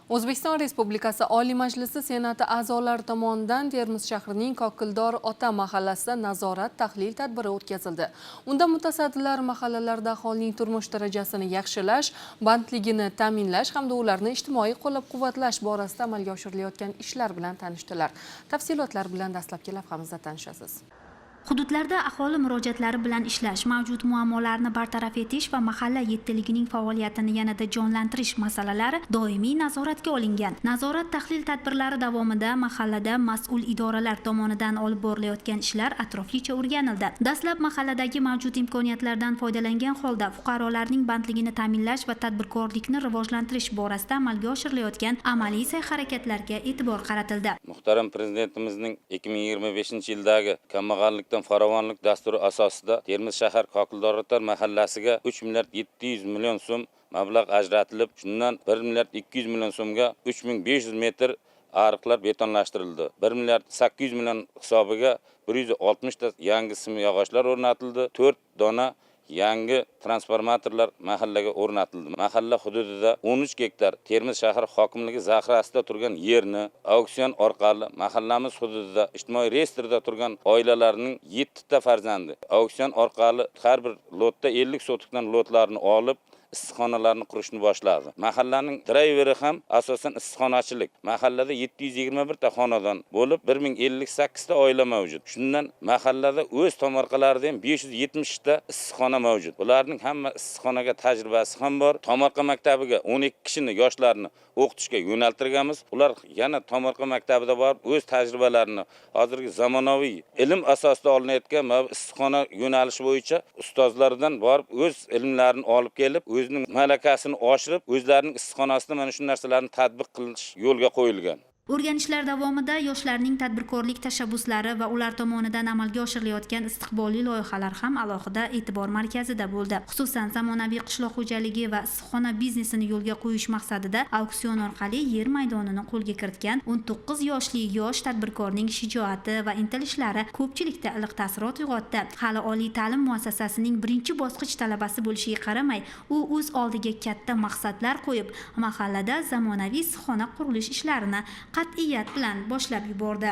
O'zbekiston Respublikasi Oliy Majlisi Senati a'zolari tomonidan Termiz shahrining Kokildor ota mahallasida nazorat tahlil tadbiri o'tkazildi. Unda mutasaddilar mahallalarda aholining turmush darajasini yaxshilash, bandligini ta'minlash hamda ularni ijtimoiy qo'llab-quvvatlash borasida amalga oshirilayotgan ishlar bilan tanishdilar. Tafsilotlar bilan dastlabki lavhamizda tanishasiz. Hududlarda aholi murojaatlari bilan ishlash, mavjud muammolarni bartaraf etish va mahalla yettiligining faoliyatini yanada jonlantirish masalalari doimiy nazoratga olingan. Nazorat tahlil tadbirlari davomida mahallada mas'ul idoralar tomonidan olib borilayotgan ishlar atroflicha o'rganildi. Dastlab mahalladagi mavjud imkoniyatlardan foydalangan holda fuqarolarning bandligini ta'minlash va tadbirkorlikni rivojlantirish borasida amalga oshirilayotgan amaliy sa'y-harakatlarga e'tibor qaratildi. Muhtaram Prezidentimizning 2025-yildagi kambag'allikdan farovonlik dasturi asosida Termiz shahar Kokildor mahallasiga 3 milliard 700 million so'm mablag' ajratilib, shundan 1 milliard 200 million so'mga 3500 metr ariqlar betonlashtirildi. 1 milliard 800 million hisobiga 160 ta yangi simyog'ochlar o'rnatildi. 4 dona yangi transformatorlar mahallaga o'rnatildi. Mahalla hududida 13 gektar Termiz shahar hokimligi zaxirasida turgan yerni auksion orqali mahallamiz hududida ijtimoiy reyestrda turgan oilalarning 7 ta farzandi auksion orqali har bir lotda 50 sotikdan lotlarni olib issiqxonalarni qurishni boshladi. Mahallaning drayveri ham asosan issiqxonachilik. Mahallada 721 ta xonadon bo'lib 1058 ta oila mavjud. Shundan mahallada o'z tomorqalarida ham 570 ta issiqxona mavjud. Bularning hamma issiqxonaga tajribasi ham bor. Tomorqa maktabiga 12 kishini yoshlarni o'qitishga yo'naltirganmiz. Ular yana tomorqa maktabida borib o'z tajribalarini hozirgi zamonaviy ilm asosida olinayotgan issiqxona yo'nalishi bo'yicha ustozlardan borib o'z ilmlarini olib kelib o'zining malakasini oshirib, o'zlarining issiqxonasida mana shu narsalarni tatbiq qilish yo'lga qo'yilgan. O'rganishlar davomida yoshlarning tadbirkorlik tashabbuslari va ular tomonidan amalga oshirilayotgan istiqbolli loyihalar ham alohida e'tibor markazida bo'ldi. Xususan, zamonaviy qishloq xo'jaligi va issiqxona biznesini yo'lga qo'yish maqsadida auksion orqali yer maydonini qo'lga kiritgan 19 yoshli yosh tadbirkorning shijoati va intilishlari ko'pchilikda iliq taassurot uyg'otdi. Hali oliy ta'lim muassasasining birinchi bosqich talabasi bo'lishiga qaramay, u o'z oldiga katta maqsadlar qo'yib, mahallada zamonaviy issiqxona qurilish ishlarini qat'iyat bilan boshlab yubordi.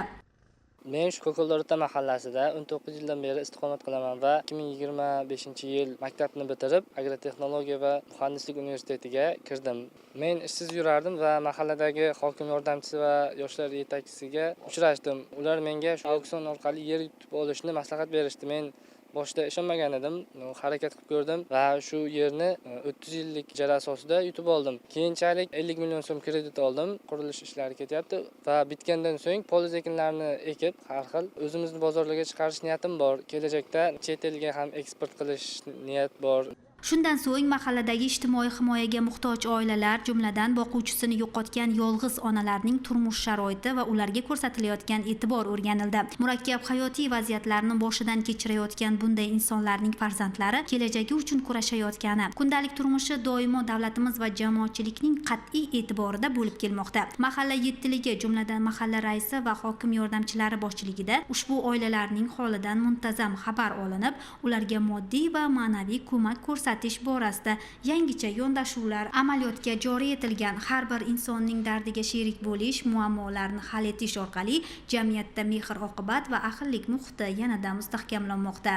Men shu Kokildor mahallasida 19 yildan beri istiqomat qilaman va 2025-yil maktabni bitirib, agrotexnologiya va muhandislik universitetiga kirdim. Men ishsiz yurardim va mahalladagi hokim yordamchisi va yoshlar yetakchisiga uchrashdim. Ular menga shu auksion orqali yer yutib olishni maslahat berishdi. Men boshda ishonmagan edim, harakat qilib ko'rdim va shu yerni 30 yillik ijara asosida yutib oldim. Keyinchalik 50 million so'm kredit oldim. Qurilish ishlari ketyapti va bitgandan so'ng poliz ekinlarni ekib, har xil o'zimizni bozorlarga chiqarish niyatim bor. Kelajakda chet elga ham eksport qilish niyat bor. Shundan so'ng mahalladagi ijtimoiy himoyaga muhtoj oilalar, jumladan boquvchisini yo'qotgan yolg'iz onalarning turmush sharoiti va ularga ko'rsatilayotgan e'tibor o'rganildi. Murakkab hayotiy vaziyatlarni boshidan kechirayotgan bunday insonlarning farzandlari kelajagi uchun kurashayotgani, kundalik turmushi doimo davlatimiz va jamoatchilikning qat'iy e'tiborida bo'lib kelmoqda. Mahalla yettiligi, jumladan mahalla raisi va hokim yordamchilari boshchiligida ushbu oilalarning holidan muntazam xabar olinib, ularga moddiy va ma'naviy ko'mak ko'rsatish borasida yangicha yondashuvlar amaliyotga joriy etilgan. Har bir insonning dardiga sherik bo'lish, muammolarni hal etish orqali jamiyatda mehr-oqibat va ahillik muhiti yanada mustahkamlanmoqda.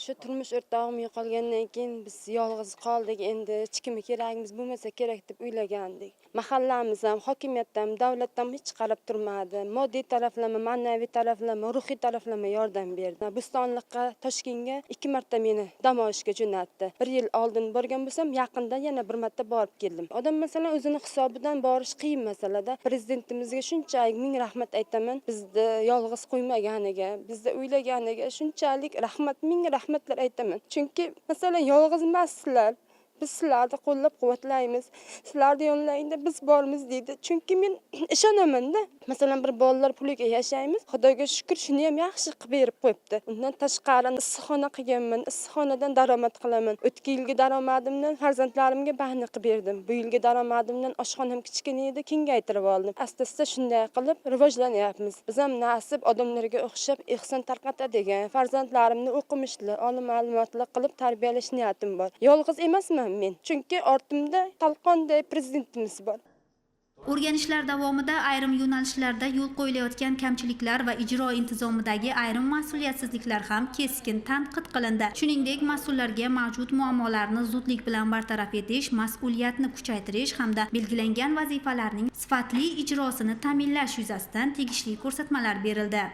Shu turmush o'rtog'im yo'qolgandan keyin biz yolg'iz qoldik. Endi hech kimga keragimiz bo'lmasa kerak deb o'ylagandik. Mahallamiz ham, hokimiyatdan, davlatdan hech qarab turmadi. Moddiy taraflama, ma'naviy taraflama, ruhiy taraflama yordam berdi. Bo'stonliqqa, Toshkentga 2 marta meni dam olishga jo'natdi. 1 yil oldin borgan bo'lsam, yaqinda yana 1 marta borib keldim. Odam masalan o'zini hisobidan borish qiyin masalada. Prezidentimizga shunchalik ming rahmat aytaman. Bizni yolg'iz qo'ymaganiga, bizni o'ylaganiga shunchalik ming rahmatlar aytaman. Chunki masalan yolg'iz emassizlar. Biz sizlarni qo'llab-quvvatlaymiz. Sizlarning yonlaringda biz bormiz deydi. Chunki men ishonaman-da. Masalan bir bolalar puliga yashaymiz. Xudoga shukr, shuni ham yaxshi qilib berib qo'yibdi. Undan tashqari issiqxona qilganman. Issiqxonadan daromad qilaman. O'tgan yilgi daromadimdan farzandlarimga bahna qilib berdim. Bu yilgi daromadimdan oshxonam kichkina edi, kengaytirib oldim. Asta-asta shunday qilib rivojlanyapmiz. Biz ham nasib odamlarga o'xshab ehson tarqatadigan farzandlarimni o'qimishli, oliy ma'lumotli qilib tarbiyalash niyatim bor. Yolg'iz emasman men. Chunki ortimda Talqonday prezidentimiz bor. O'rganishlar davomida ayrim yo'nalishlarda yo'l qo'yilayotgan kamchiliklar va ijro intizomidagi ayrim mas'uliyatsizliklar ham keskin tanqid qilindi. Shuningdek, mas'ullarga mavjud muammolarni zudlik bilan bartaraf etish, mas'uliyatni kuchaytirish hamda belgilangan vazifalarning sifatli ijrosini ta'minlash yuzasidan tegishli ko'rsatmalar berildi.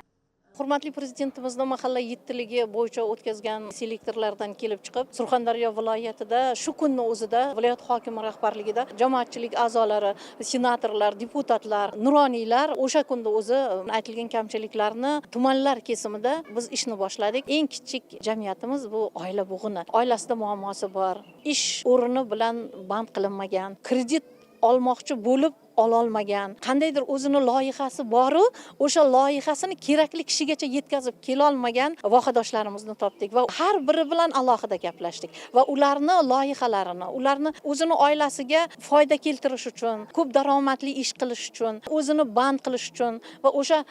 Hurmatli prezidentimizni mahalla yettiligi bo'yicha o'tkazgan selektorlardan kelib chiqib, Surxondaryo viloyatida shu kunning o'zida viloyat hokimi rahbarligida jamoatchilik a'zolari, senatorlar, deputatlar, nuroniylar o'sha kunda o'zi aytilgan kamchiliklarni tumanlar kesimida biz ishni boshladik. Eng kichik jamiyatimiz bu oila bug'uni. Oilasida muammosi bor, ish o'rni bilan band qilinmagan, kredit olmoqchi bo'lib ololmagan, qandaydir o'zini loyihasi bor-u, o'sha loyihasini kerakli kishigacha yetkazib kela olmagan vohadoshlarimizni topdik va har biri bilan alohida gaplashdik va ularni loyihalarini, ularni o'zini oilasiga foyda keltirish uchun, ko'p daromadli ish qilish uchun, o'zini band qilish uchun va o'sha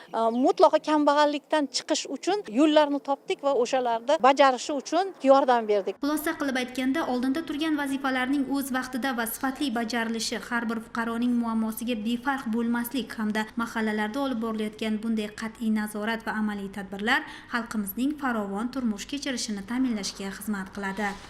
mutlaqo kambag'allikdan chiqish uchun yo'llarni topdik va o'shalarda bajarishi uchun yordam berdik. Xulosa qilib aytganda, oldinda turgan vazifalarning o'z vaqtida va sifatli bajarilishi har bir fuqaroning muammosiga befarq bo'lmaslik hamda mahallalarda olib borilayotgan bunday qat'iy nazorat va amaliy tadbirlar xalqimizning farovon turmush kechirishini ta'minlashga xizmat qiladi.